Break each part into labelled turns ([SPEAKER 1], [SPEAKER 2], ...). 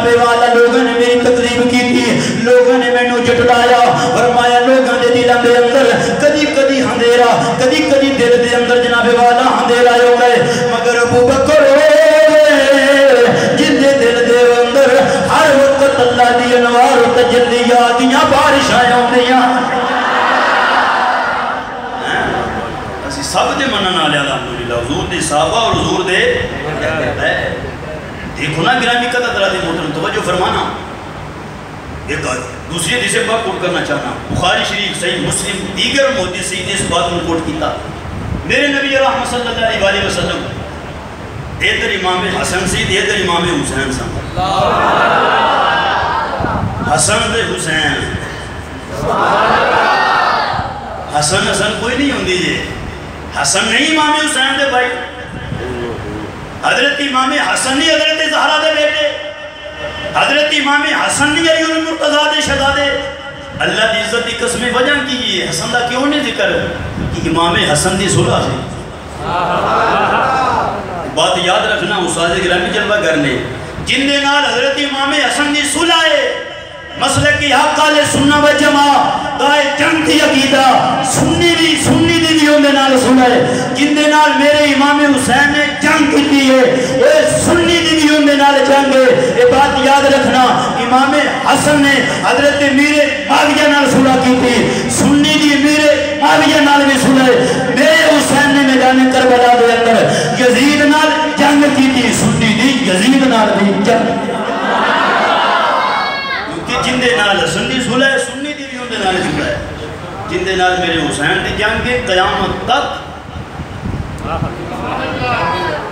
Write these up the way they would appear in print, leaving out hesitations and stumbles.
[SPEAKER 1] جناب والا لوگوں نے میری تقریب کی تھی، لوگوں نے میں نے جٹلایا، فرمایا لوگوں نے دلوں دے اندر کدی کدی اندھیرا، کدی کدی دل دے اندر جناب والا اندھیرا ہو گئے، مگر ابو بکر جن دے دل دے اندر ہر وقت اللہ دی انوار و تجلیات دیاں بارشاں ہوندیاں۔ اسی سب دے منن والے الحمدللہ حضور دے صحابہ اور حضور دے دیکھو نا گرامی قدر حضرات محترم توجہ فرمانا۔ ایک دوسری حدیث پاک کوٹ کرنا چاہنا، بخاری شریف صحیح مسلم دیگر محدثین نے اس بات کو کوٹ کیتا، میرے نبی رحمت صلی اللہ علیہ وسلم ادھر امام حسن سی ادھر امام حسین سن، حسن دے حسین، حسن حسن کوئی نہیں ہوندی جے، حسن نہیں امام حسین دے بھائی، حضرت امام حسن نہیں حضرت زہرا دے بیٹے، حضرت امام حسن نہیں علی المرتضیٰ دے شہزادے۔ اللہ دی عزت دی قسم وجہ کی یہ حسن دا کیوں نہیں ذکر کہ امام حسن دی صلح سے بات یاد رکھنا استاد گرامی جلوہ کرنے جن دے نال حضرت امام حسن دی صلح ہے، مسلک کی حق آلِ سنہ و جماع دائے جنگ تھی عقیدہ، سنی دی ہوندے نال صلح ہے، جن دے نال میرے امام حسین نے جنگ کی ہے، اے سنی دی ہوندے نال جنگ ہے۔ یہ بات یاد رکھنا، امام حسن نے حضرت میرے معاویہ نال صلح کی تھی، سنی دی میرے معاویہ نال بھی صلح ہے، میرے حسین نے میدان کربلا دے اندر یزید نال جنگ کی تھی، سنی دی یزید نال بھی جنگ، جن دے نال حسن دی صلح ہے، سنی دی بھی ہوندے نال صلح ہے، جن دے نال میرے حسین دی جنگ کے قیامت تک۔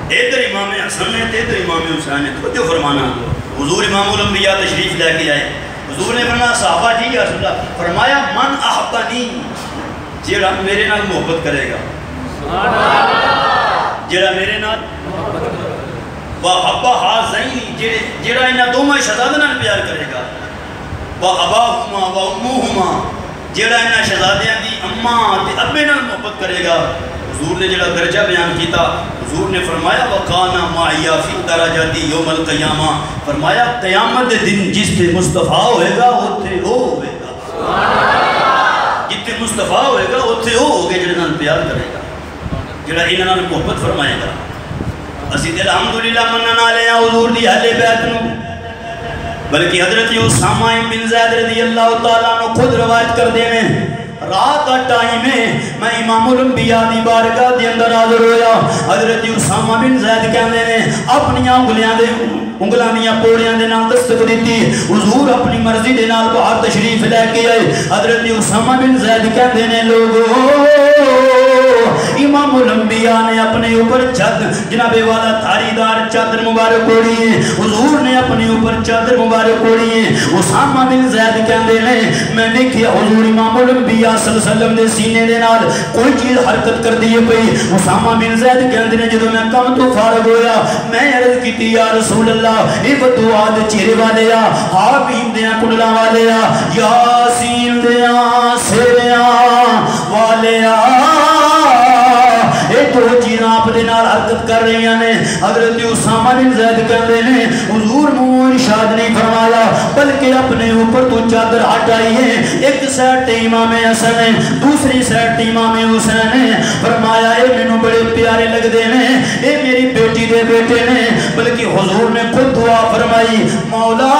[SPEAKER 1] ادھر امام حسن نے ادھر امام حسین نے توجہ فرمانا، حضور امام الانبیاء تشریف لے کے آئے، حضور نے فرمایا صحابہ جی یا رسول اللہ، فرمایا من احبنی جیڑا میرے نال محبت کرے گا، جیڑا میرے نال وَحَبَّ حَازَيْنِ جیڑا انہاں دوما شہزادہ نال پیار کرے گا، وَأَبَاهُمَا وَأُمُّهُمَا جیڑا انہاں شہزادیاں دی اماں تے ابے نال محبت کرے گا۔ حضور نے جڑا درجہ بیان کیتا، حضور نے فرمایا وَقَانَ مَعِيَا فِي الدَّرَجَاتِ يَوْمَ الْقِيَامَةِ، فرمایا قیامت دے دن جس پہ مصطفیٰ ہوئے گا اتھے وہ ہوئے گا، جتنے مصطفیٰ ہوئے گا اتھے وہ ہوگے جڑے نال پیار کرے گا، جڑا انہاں نال محبت فرمائے گا۔ اسی دے الحمدللہ منن والے ہیں حضور دی اہل بیت نو، بلکہ حضرت اسامہ بن زید رضی اللہ تعالیٰ عنہ خود روایت کر دے میں رات کا ٹائم ہے، میں امام الانبیاء دی بارگاہ دی اندر حاضر ہویا، حضرت اسامہ بن زید کہندے نے اپنی انگلیاں دیاں پوڑیاں دے نال دستک دیتی، حضور اپنی مرضی دے نال باہر تشریف لے کے آئے، حضرت اسامہ بن زید کہندے نے لوگو امام الانبیاء نے اپنے اوپر جناب والا تھاری دار چادر مبارک اوڑھی ہے، حضور نے اپنے اوپر چادر مبارک اوڑھی ہے۔ اسامہ بن زید کہندے نے میں نے کیا حضور امام الانبیاء صلی اللہ علیہ وسلم دے سینے دے نال کوئی چیز حرکت کر دیئے پئی۔ اسامہ بن زید کہندے نے جدو میں کم تو فارغ ہویا میں عرض کی یا رسول اللہ اے بدعا دے چہرے والے آ، حابیم دیاں کنڈلاں والے آ، یاسین دیاں سیریاں والے آ، ایک دو چیزاں آپ دے نال حرکت کر رہی ہیں۔ حضرت اسامہ بن زید کہتے ہیں حضور مو ارشاد نہیں فرمایا بلکہ اپنے اوپر تو چادر ہٹائی ہے، ایک سائڈ تے امام حسن ہے دوسری سائڈ تے امام حسین ہے، فرمایا اے مینوں بڑے پیارے لگ دے نے، اے میری بیٹی دے بیٹے نے، بلکہ حضور نے خود دعا فرمائی مولا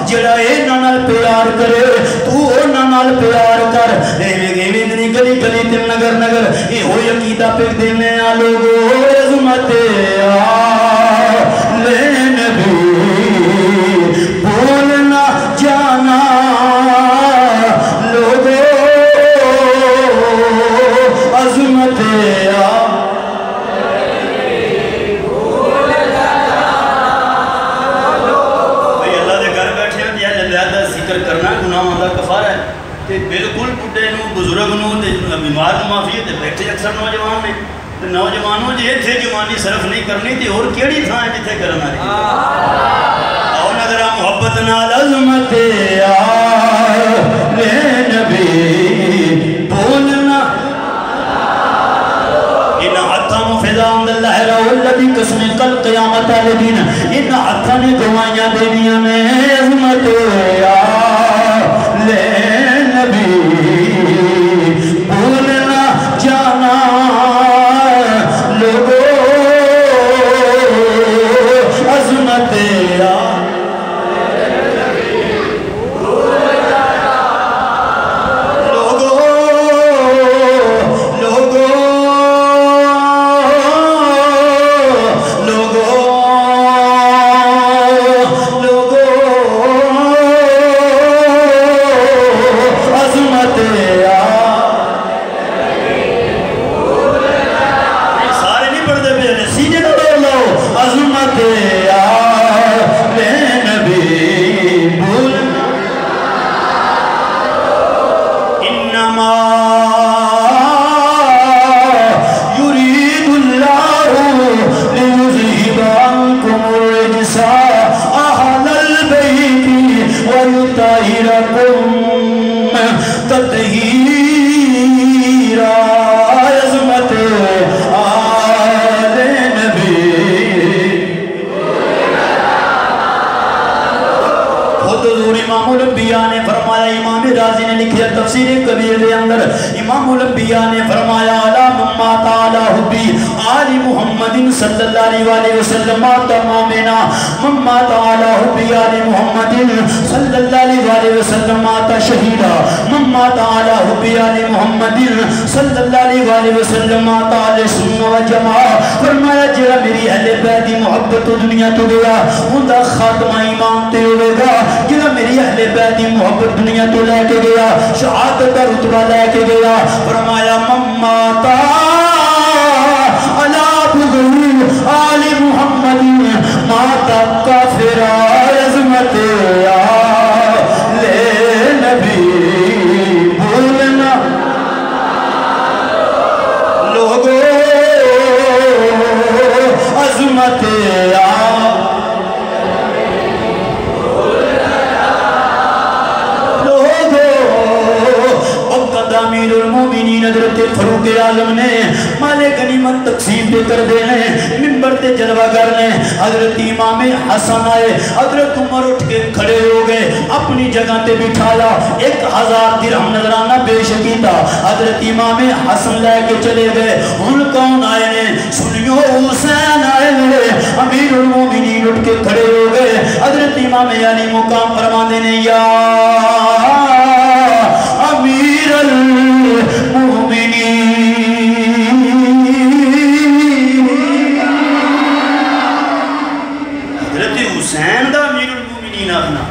[SPEAKER 1] جڑا انہاں نال پیار کرے تو انہاں نال پیار کر، گلی گلی تم نگر نگر یہ ہوئی عقیدہ پک دینے آ لوگو عظمت آلِ نبی بولنا جانا لوگو عظمت بالکل بڑھے نو بزرگ نو بیمار نو معافی ہے بیٹھے اکثر نوجوان نے نوجوانوں جی اتھے جوانی صرف نہیں کرنی تھی اور کیڑی تھا ہے جتھے کرنا رہی آؤ نظرہ محبت نال عظمت آلِ نبی بولنا ان حتم فضا عند اللہ رہو اللذی قسم قل قیامت آل دین ان حتم
[SPEAKER 2] آخر گوائیاں دینیاں میں عظمت آلِ نبی بھولنا جانا لوگو عظمت امام الانبیاء نے فرمایا علی مما تعالی حبی آل محمد صلی اللہ علیہ وسلم تمامنا مما تعالی حبی آل محمد صلی اللہ علیہ وسلم شہیدہ مما تعالی حبی آل محمد صلی اللہ علیہ وسلم تعالی سنہ و جماع فرمایا جرا میری اہل بیت دی محبت دنیا تو گیا ہوندا خاتمہ ایمان تے ہوئے گا جرا میری اہل بیت دی محبت دنیا تو لے کے گیا شہادت کا رتبہ لے کے گیا فرمایا مماتا علی بغیر آل محمد ماتا کافر عظمت آل نبی بھولنا لوگو عظمت امیر المومنین حضرت فاروق اعظم نے مال غنیمت تقسیم پہ کر دے ہیں منبر تے جلوہ گر نے حضرت امام حسن آئے حضرت عمر اٹھ کے کھڑے ہو گئے اپنی جگہ تے بٹھایا 1000 درہم نظرانہ پیش کیتا حضرت امام حسن لے کے چلے گئے ان کون آئے نے سنیو حسین آئے امیر المومنین اٹھ کے کھڑے ہو گئے حضرت امام علی مقام فرما دینے یا امیر المومنین حضرت حسین دا امیر المومنین آخنا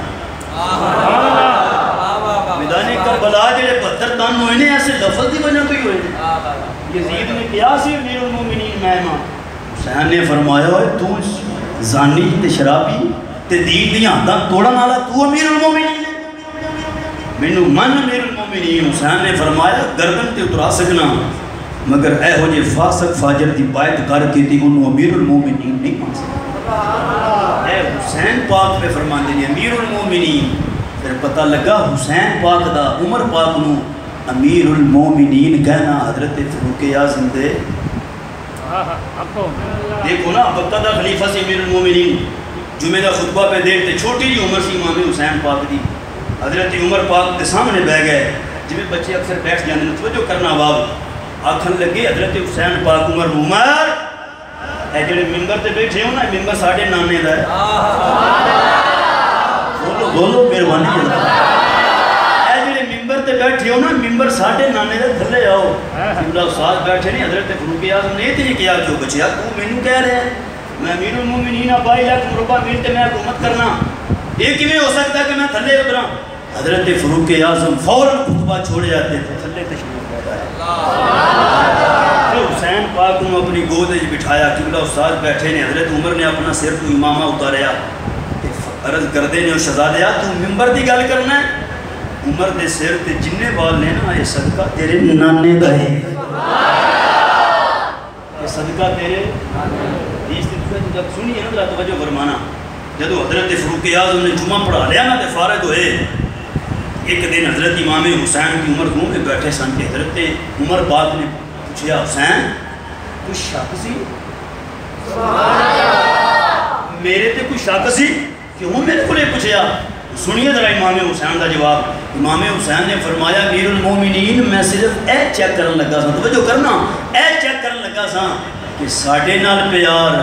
[SPEAKER 2] میدان کربلا جڑے 72 تن ہوئے نے ایسے لفظ دی وجہ تو ہی ہوئے یزید نے کیا سی امیر المومنین مہمان حسین نے فرمایا ہوئے تو زانی تے شرابی تے دین دیاں ہاتھاں توڑن والا تو امیر المومنین مینوں من امیر المومنین حسین نے فرمایا گردن تے اترا سکنا مگر اے ہو جے فاسق فاجر دی بائت کر کے دی انہوں امیر المومنین نہیں مان سکتا اے حسین پاک پہ فرمان دیں امیر المومنین پھر پتہ لگا حسین پاک دا عمر پاک نو امیر المومنین کہنا حضرت فاروق اعظم دے دیکھو نا وقت دا خلیفہ سے امیر المومنین جمعہ دا خطبہ پہ دیکھتے چھوٹی جی عمر سی امام حسین پاک دی حضرت عمر پاک کے سامنے بہ گئے جب بچے اکثر بیٹھ جانے توجہ کرنا باب آکھن لگے حضرت حسین پاک عمر اے جڑے ممبر تے بیٹھے ہو نا ممبر ساڑھے نانے دا ہے بولو مہربانی اے جڑے ممبر تے بیٹھے ہو نا ممبر ساڑھے نانے دا تھلے آؤ قبلہ استاد بیٹھے نہیں حضرت فاروق اعظم نے تیری کیا کیوں بچیا تو مینوں کہہ رہے ہیں میں امیر المومنین 22 لاکھ مربع میل تے میں حکومت کرنا یہ کیویں ہو سکتا ہے کہ میں تھلے اتراں حضرت فاروق اعظم فوراً خطبہ چھوڑ جاتے تھے تھلے تشریف لے گئے حسین پاک کو اپنی گود وچ بٹھایا قبلہ استاد بیٹھے نے حضرت عمر نے اپنا سر تو امامہ اتاریا عرض کردے نے شہزادیا تو ممبر دی گل کرنا ہے عمر دے سر تے جننے بال نے نا یہ صدقہ تیرے نانے دا ہے یہ صدقہ تیرے حدیث تے جب سنی ہے نا توجہ فرمانا جدو حضرت فاروق اعظم نے جمعہ پڑھا لیا نا تے فارغ ہوئے ایک دن حضرت امام حسین کی عمر گھوم کے بیٹھے سن کے حضرت عمر پاک نے پوچھا حسین کچھ شک سی میرے تے کوئی شک سی کیوں میرے کو پوچھیا؟ سنیے ذرا امام حسین دا جواب. امام حسین نے فرمایا امیر المومنین میں صرف اے چیک کرن لگا سا, توجہ کرنا, اے چیک کرن لگا سا کہ ساڈے نال پیار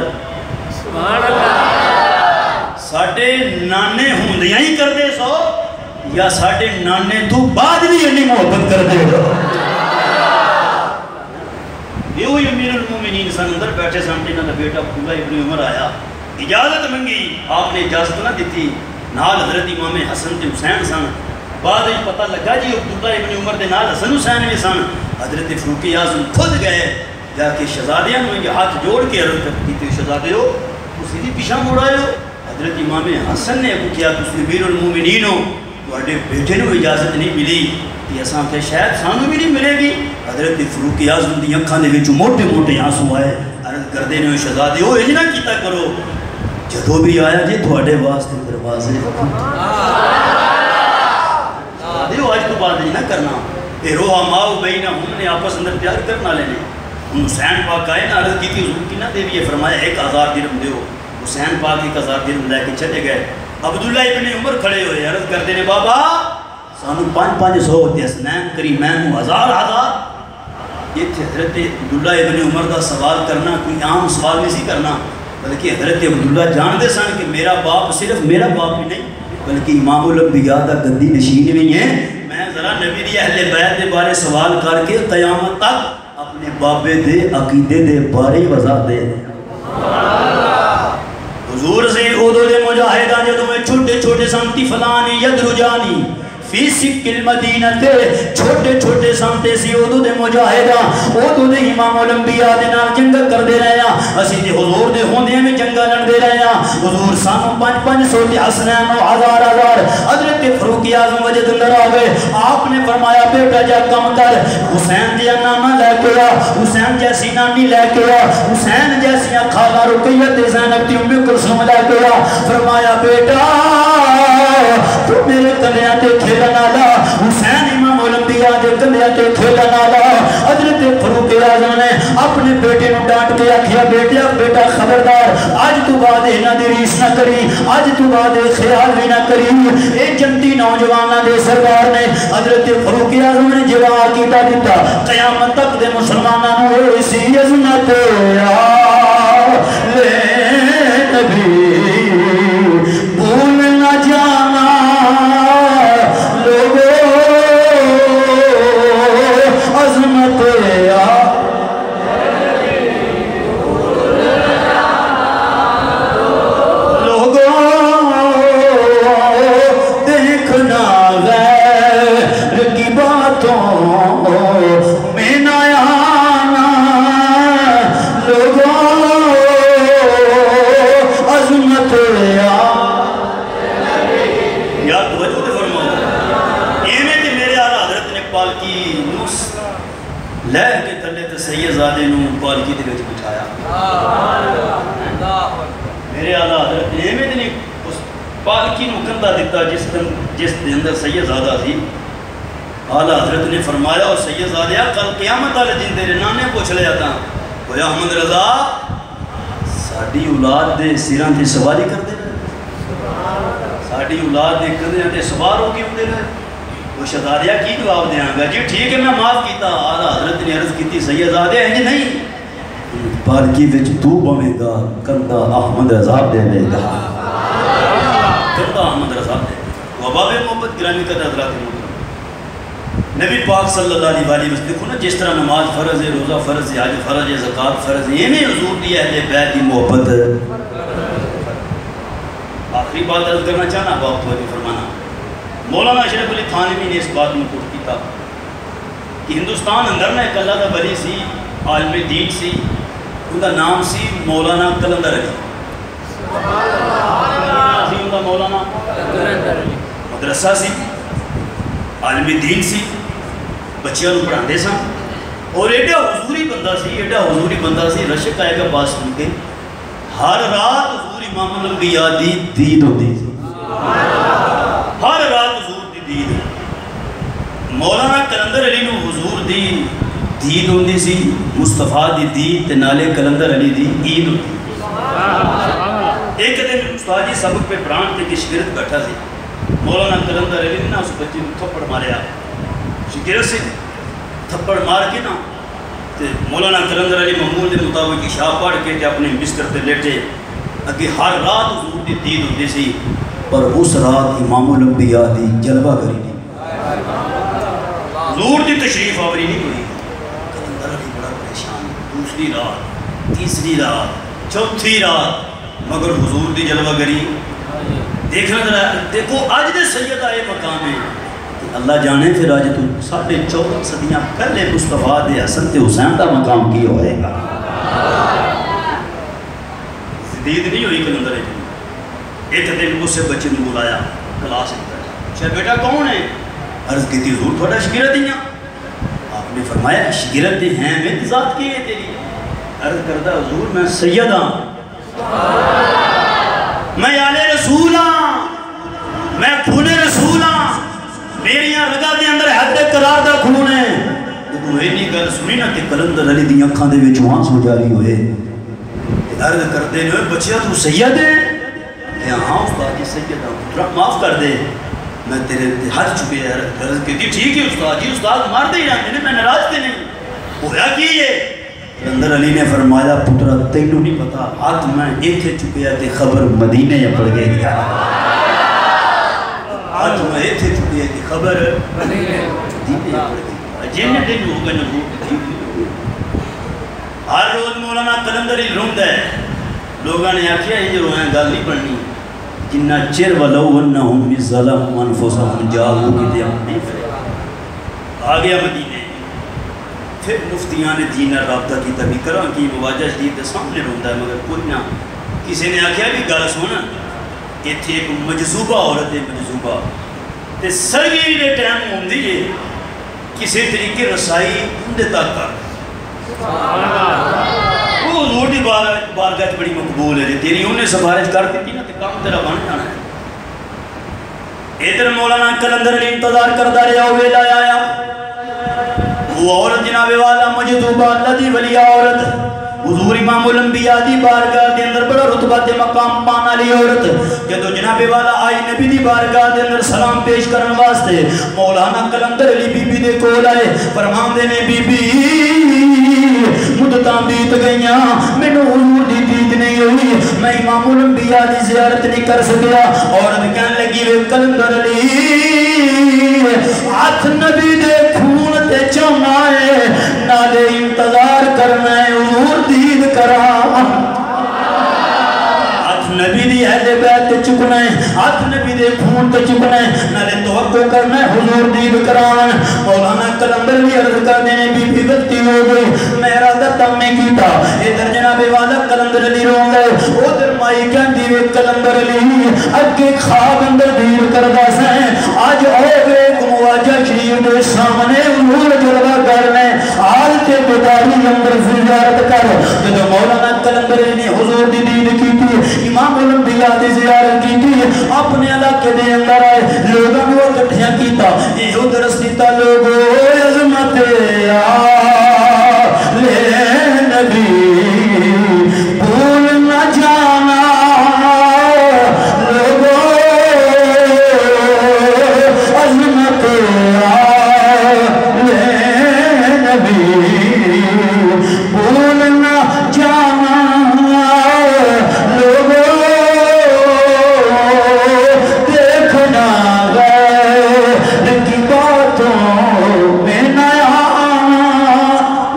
[SPEAKER 2] سبحان اللہ ساڈے نانے ہوندیاں ہی کردے سو یا ساڈے نانے تو بعد بھی انی محبت کردے ہو. یہ ہوئی امیر المومنین سن, اندر بیٹھے سن, انہاں دا بیٹا عبداللہ ابن عمر آیا, اجازت منگی, آپ نے اجازت نہ دیتی. نال حضرت امام حسن تے حسین سن. بعد ہی پتہ لگا جی عبداللہ ابن عمر دے نال حسن حسین بھی سن. حضرت فاروق اعظم خود گئے جا کے شہزادیاں نوں یہ ہاتھ جوڑ کے عرض کی, شہزادیو تسی بھی پیچھے مڑ آئے ہو. حضرت امام حسن نے کیا تسی امیر المومنین ہو, تواڈے بیٹے نوں اجازت نہیں ملی کہ اساں کہ شاید سانوں بھی نہیں ملے گی. حضرت فاروق اعظم دی اکھاں دے وچ موٹے موٹے آنسو آئے. عرض کردے نے شہزادیو انج نہ کیتا کرو, جدو بھی آیا جی تھوڑے واسطے دروازے دیو, آج تو بات نہیں نہ کرنا. رو آماؤ بینہ ہم نے آپس اندر پیار کرنا لینے. حسین پاک آئے نا, عرض کی تھی حضور کی نہ دے بھی, فرمایا 1000 درہم دیو. حسین پاک 1000 درہم لے کے چلے گئے. عبداللہ ابن عمر کھڑے ہوئے, عرض کرتے نے بابا سانو 500 ہوتے حسنین کریمین 1000. یہ تھے حضرت عبداللہ ابن عمر کا سوال کرنا کوئی عام سوال نہیں سی کرنا, بلکہ حضرت عبداللہ جانتے سن کہ میرا باپ صرف میرا باپ ہی نہیں بلکہ امام الانبیاء دا گدی نشین بھی ہے. میں ذرا نبی دی اہل بیت دے بارے سوال کر کے قیامت تک اپنے بابے دے عقیدے دے بارے وضاحت دے. حضور سے اودو دے مجاہدہ جدو میں چھوٹے چھوٹے سنتی فلانی یدرجانی فی سک المدینہ تے چھوٹے چھوٹے سانتے سی اودو دے مجاہدہ, اودو دے امام الانبیاء دے نال جنگ کر دے رہے ہیں, اسی دے حضور دے ہوندے میں جنگ لڑ دے رہے ہیں. حضور سانو 500 تے حسنین و 1000. حضرت فاروق اعظم وجد اندر آگئے, آپ نے فرمایا بیٹا جا کم کر, حسین دیا نانا لے کے آ, حسین جیسی نانی لے کے آ, حسین جیسی خالہ رقیہ زینب تی ام کلثوم لے کے آ. فرمایا بیٹا تو میرے کلیاں تے کھیلنا لا, حسین امام الانبیاء دے کلیاں تے کھیلنا لا. حضرت فاروق اعظم نے اپنے بیٹے نو ڈانٹ کے آکھیا بیٹا خبردار, آج تو بعد انہاں دی ریس نہ کری, آج تو بعد خیال بھی نہ کری. اے جنتی نوجواناں دے سردار نے حضرت فاروق اعظم نے جواب کیتا دیتا, قیامت تک دے مسلماناں نوں اسی عظمت لے نبی بھول نہ جانا لوگو عظمت لوگو دیکھنا غیر کی باتوں میں نہ آنا, لوگو عظمت یاد توجہ دے فرماؤ. ایویں تے میرے آلہ حضرت نے پالکی نوس لے کے تھلے تے سیدزادے نوں پالکی دے وچ بٹھایا. میرے آلہ حضرت نے ایویں تے نہیں اس پالکی نوں کندھا دیتا جس دے اندر سیدزادہ سی. آلہ حضرت نے فرمایا اور سیدزادہ کل قیامت والے دن تیرے نانے پوچھ لیا تھا, ہویا احمد رضا ساڈی اولاد دے سراں تے سواری کردے رہے, ساڈی اولاد دے کندھیاں تے سوار ہو کے ہوندے رہے. وہ شہزادیہ کی جواب دیاں گا, جی ٹھیک ہے میں معاف کیتا. آلہ حضرت نے عرض کیتی سیدزادہ انج نہیں, پالکی وچ تو بویں گا کندھا احمد رضا دے لے گا, کندھا احمد رضا دے. وباب محبت گرامی کا حضرات محترم, نبی پاک صلی اللہ علیہ وسلم دیکھو نا جس طرح نماز فرض ہے, روزہ فرض ہے, حج فرض ہے, زکوٰۃ فرض ہے, یہ میں حضور دی اہل بیت کی محبت ہے. آخری بات عرض کرنا چاہنا, باپ توجہ فرمانا. مولانا اشرف علی تھانوی نے اس بات میں کوٹ کیتا کہ ہندوستان اندر میں ایک اللہ دا ولی سی, عالم دین سی, ان کا نام سی مولانا قلندر علی. ان کا مولانا مدرسہ سی, عالم دین سی, بچیاں نوں پڑھاندے سن, اور ایڈا حضوری بندہ سی, رشک آئے گا بات سن کے ہر رات حضور امام الانبیاء دی دید ہوتی سی, ہر رات حضور دی دید. مولانا قلندر علی نوں حضور دی دید ہوندی سی, مصطفیٰ دی دید تے نالے قلندر علی دی عید ہوتی. ایک دن استاد جی سبق پہ پڑھان تے کہ شاگرد بیٹھا سی، مولانا کلندر علی نے نا اس بچے کو تھپڑ ماریا، شاگرد سے تھپڑ مار کے نا تے مولانا کلندر علی معمول کے مطابق عشاء پڑھ کے اپنے بستر تے لیٹے، اگے ہر رات حضور دی دید ہوتی سی، پر اس رات امام الانبیاء دی جلوہ کری نہیں، حضور دی تشریف آوری نہیں ہوئی۔ کلندر علی بڑا پریشان، دوسری رات، تیسری رات، چوتھی رات، مگر حضور دی جلوہ گری دیکھنا ذرا، دیکھو آج دے سید آئے مقام ہے، اللہ جانے پھر آج تو 14.5 صدیاں پہلے مصطفیٰ دے حسن تے حسین دا مقام کی ہوئے گا۔ زدید نہیں ہوئی کلندر علی، ایک دن اس سے بچے نے بلایا کلاس میں، شاہ بیٹا کون ہے؟ عرض کی تھی حضور تھوڑا شاگرد ہیں، آپ نے فرمایا شاگرد ہیں میں ذات کی ہے تیری؟ عرض کردہ حضور میں سید ہاں، میں آل رسول ہاں، میں خون رسول ہاں، میری رگا دے اندر حد قرار دا خون ہے۔ تو یہ نہیں گل سنی نا کہ کلندر علی دی اکھاں دے وچ آنسو جاری ہوئے، عرض کردے نے بچیا تو سید ہے؟ کہ ہاں استاد جی سید ہاں، پترا معاف کر دے میں تیرے ہاتھ چکے ہیں۔ عرض کہتی ٹھیک ہے استاد جی، استاد مار دے رہتے ہیں، میں ناراض تے نہیں، ہویا کی یہ؟ کلندر علی نے فرمایا پترا تینوں نہیں پتا، ہاتھ میں ایتھے چکیا تے خبر مدینے پڑ گئی، ہاتھ میں ایتھے چکیا تے خبر مدینے پڑ گئی، جن دن ہو گئے نبوت۔ ہر روز مولانا کلندر علی روند ہے، لوگوں نے آکھیا یہ جو روئیں گل نہیں پڑھنی، جنہ چر ولو انہم ظلم انفسہم جاؤ کی نہیں فرق آ گیا مدینے۔ پھر مفتیان دین رابطہ کی تبھی کرا کہ مواجہ شدید سامنے روندا ہے، مگر کوئی نہ کسی نے آکھیا بھی گل سونا ایتھے ایک مجذوبہ عورت ہے، مجذوبہ تے سروی دے ٹائم ہوندی ہے کسی طریقے رسائی اندے تک کر، وہ حضور دی بارگاہ بڑی مقبول ہے، تیری انہیں سفارش کر دیتی نا تے کام تیرا بن جانا ہے۔ ادھر مولانا کلندر علی انتظار کردہ رہا، ویلا آیا، وہ عورت جناب والا مجذوبہ اللہ دی ولی عورت، حضور امام الانبیاء دی بارگاہ دے اندر بڑا رتبہ تے مقام پانا لی عورت، جدو جناب والا آئی نبی دی بارگاہ دے اندر سلام پیش کرن واسطے مولانا کلندر علی بی بی دے کول آئے، فرمان دے نے بی بی مدتاں بیت گئیاں، میں نے حضور دی دید نہیں ہوئی، میں امام الانبیاء دی زیارت نہیں کر سکیا۔ عورت کہنے لگی وے کلندر علی ہاتھ نبی دے خون تے چونا ہے، نالے انتظار کرنا ہے حضور دید کرا، ہاتھ نبی دی اہل بیت تے چکنا ہے، ہاتھ نبی دے خون تے چکنا ہے، نالے توقع کرنا ہے حضور دید کران۔ مولانا کلندر علی عرض کر دینے بی بی غلطی ہو گئی، میرا دتم میں کیتا، ادھر جناب والا کلندر علی رون گئے، ادھر مائی کہندی وے کلندر علی اگے خواب اندر دیر کردہ سائیں، آج اوگے مواجہ شریف دے سامنے حضور جلوہ کرنے، آل کے بداری اندر زیارت کر۔ جدو مولانا کلندر علی نے حضور دی دید کی تھی، امام الانبیاء دی زیارت کی تھی، اپنے علاقے دے اندر آئے، لوگوں نے وہ کٹھیاں کیتا، یہ درس دیتا لوگو عظمت آلِ نبی بھول نہ جانا، لوگو عظمت آلِ نبی بھول نہ جانا، لوگو دیکھنا غیر کی باتوں میں نہ آنا،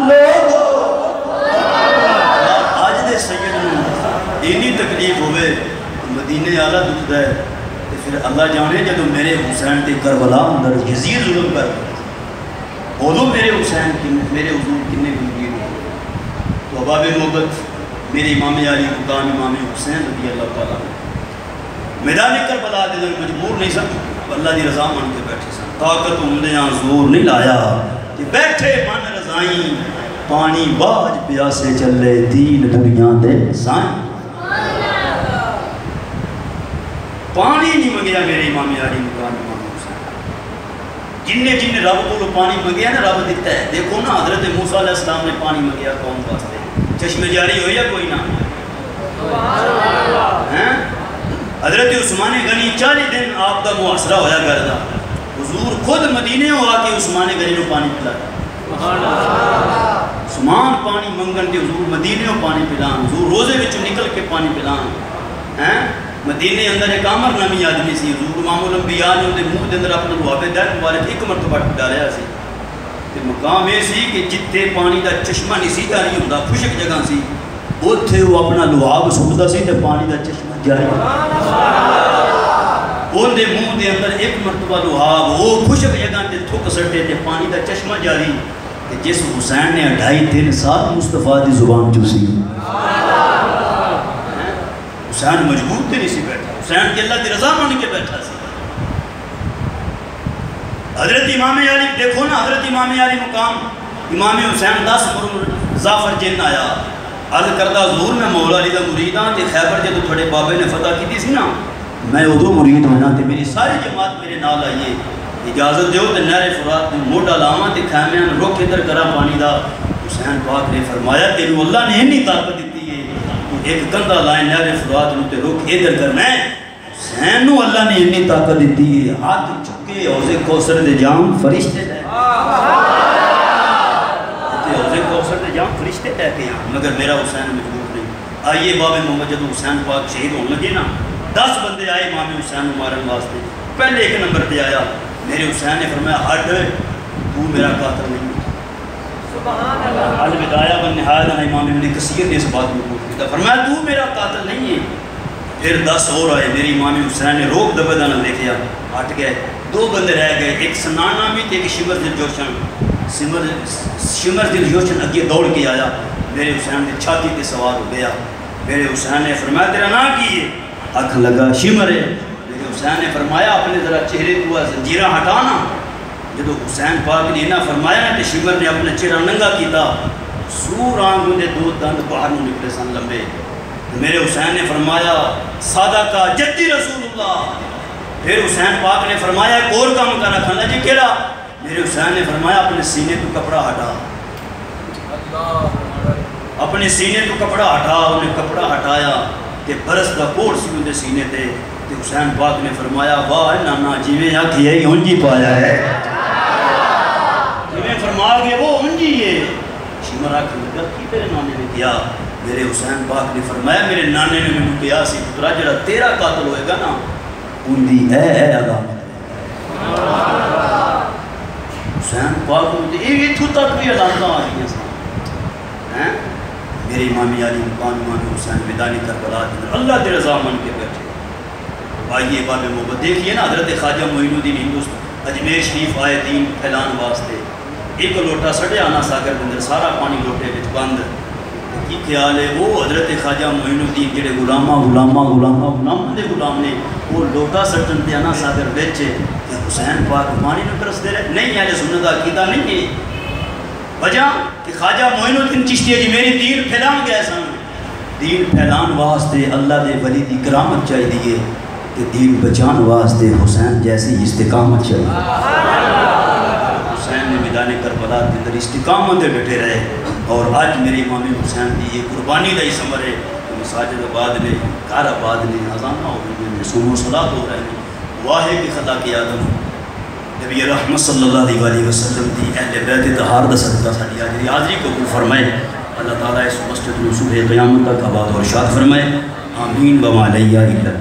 [SPEAKER 2] لوگو آج دے سید اینی تکلیف ہوئے مدینے آلہ دکھ دے، پھر اللہ جانے جدو میرے حسین تے کربلا اندر یزید ظلم کر بولو میرے حسین کی میرے حضور کنے گنگیر ہو، تو اباب نوبت میرے امام علی مقام امام حسین رضی اللہ تعالیٰ میدان کربلا دے اندر مجبور نہیں سن، اللہ دی رضا مان کے بیٹھے سن، طاقت اندیاں زور نہیں لایا کہ بیٹھے من رضائیں، پانی باج پیاسے چلے دین دنیا دے سائیں، پانی نہیں منگیا میرے امام علی مقام امام حسین، جن رب کو پانی منگیا نا رب دیتا ہے۔ دیکھو نا حضرت موسیٰ علیہ السلام نے پانی منگیا قوم واسطے، چشمے جاری ہوئی یا کوئی نہ،
[SPEAKER 1] حضرت عثمان غنی 40 دن آپ کا محاصرہ ہویا کرتا، حضور خود مدینے ہو آ کے عثمان غنی کو پانی پلایا، عثمان پانی منگن کے حضور مدینے ہو پانی پلان، حضور روزے وچوں نکل کے پانی پلان، مدینے اندر ایک عامر نامی آدمی سی، حضور امام الانبیاء نے اندر منہ دے اندر اپنا لوابے در مبارک ایک مرتبہ ڈالیا سی، تے مقام یہ سی کہ جتنے پانی دا چشمہ نہیں سی جاری ہوندا، خشک جگہ سی، اوتھے وہ اپنا لواب سٹدا سی تے پانی دا چشمہ جاری ان دے منہ دے اندر ایک مرتبہ لواب وہ خشک جگہ تے تھک سٹے تے پانی دا چشمہ جاری، تے جس حسین نے 2.5-3 سال مصطفیٰ دی زبان چوسی، حسین مجبور تے نہیں سی بیٹھا، حسین کی اللہ کی رضا مان کے بیٹھا سی۔ حضرت امام علی دیکھو نا، حضرت امام علی مقام امام حسین 10 ظافر جن آیا، عرض کردہ حضور میں مولا علی دا مرید ہاں، تے خیبر جدو تھوڑے بابے نے فتح کی سی نا، میں ادو مرید ہونا تے میری ساری جماعت میرے نال آئیے، اجازت دیو تے نہر فرات میں موڈا لاواں تے خیمیاں رک ادھر کرا پانی دا۔ حسین پاک نے فرمایا تینوں اللہ نے اتنی طاقت دیتی ہے، ایک کندھا لائے نہر فرات نو تے رک ادھر کرنا ہے، حسین نو اللہ نے اتنی طاقت دیتی ہے، ہاتھ چکے حوض کوثر دے جام فرشتے لے حوض کوثر دے جام فرشتے لے کے آن، مگر میرا حسین مجبور نہیں۔ آئیے باب محمد جدو حسین پاک شہید ہونے لگے نا، 10 بندے آئے امام حسین مارن واسطے، پہلے ایک نمبر پہ آیا، میرے حسین نے فرمایا ہٹ تو میرا قاتل نہیں، الوداع بن نہایت امام ابن کثیر نے اس بات کو کہا، فرمایا تو میرا قاتل نہیں ہے۔ پھر 10 اور آئے، میری امام حسین نے روک دبدا نہ دیکھیا، ہٹ گئے، 2 بندے رہ گئے، ایک سنان نامی تھے، ایک شمر دل جوشن، شمر دل جوشن اگے دوڑ کے آیا، میرے حسین نے چھاتی پہ سوار ہو گیا، میرے حسین نے فرمایا تیرا نام کی ہے؟ اکھ لگا شمر ہے۔ میرے حسین نے فرمایا اپنے ذرا چہرے کو زنجیرہ ہٹانا، جدو حسین پاک نے انہا فرمایا نا کہ شمر نے اپنے چہرہ ننگا کیتا، سور آنگوں نے 2 دند باہر نو نکلے سن لمبے، میرے حسین نے فرمایا صادقہ جدی رسول اللہ۔ پھر حسین پاک نے فرمایا ایک اور کام کرنا کھانا جی کیڑا؟ میرے حسین نے فرمایا اپنے سینے تو کپڑا ہٹا، اپنے سینے تو کپڑا ہٹا، انہیں کپڑا ہٹایا کہ برس دا کوڑ سی ان دے سینے تے، کہ حسین پاک نے فرمایا واہ نانا جیویں آکھی ہے ہنجی پایا ہے، جیویں فرما گئے وہ ہنجی ہے۔ شمر آکھی لگا کی میرے نانے نے کیا؟ میرے حسین پاک نے فرمایا میرے نانے نے میں کیا سی پترا جڑا تیرا قاتل ہوئے گا نا ان دی اے علامت حسین پاک نے یہ تو تک بھی علامت آ رہی ہیں۔ میرے امام علی مقام امام حسین میدانی کربلا اللہ کی رضا من کے بیٹھے۔ آئیے باب محبت دیکھیے نا، حضرت خواجہ معین الدین ہندوستان اجمیر شریف آئے دین پھیلان واسطے، ایک لوٹا سڑے آنا ساگر کے اندر سارا پانی لوٹے وچ بند، کی خیال ہے وہ حضرت خواجہ معین الدین جڑے غلاماں دے غلام نے وہ لوٹا سٹن تے آنا ساگر وچ کہ حسین پاک پانی نو ترسدے رہے؟ نہیں، اہل سنت دا عقیدہ نہیں ہے۔ وجہ کہ خواجہ معین الدین چشتی جی میری دین پھیلان گئے سن، دین پھیلان واسطے اللہ دے ولی دی کرامت چاہیے کہ دین بچان واسطے حسین جیسی استقامت چاہیے۔ حسین نے میدان کربلا کے اندر استقامت دے بیٹھے رہے، اور آج میرے امام حسین کی یہ قربانی کا ہی ثمر ہے، مساجد آباد نے، گھر آباد نے، اذان ہو رہی ہیں، سنو صلاۃ ہو رہے ہیں، واحد کی خطا کی آدم نبی رحمت صلی اللہ علیہ وسلم کی اہل بیت طہار دا صدقہ ساری آجری حاضری قبول فرمائے، اللہ تعالیٰ اس مسجد میں صبح قیامت تک آباد اور شاد فرمائے، آمین وما علیہ الا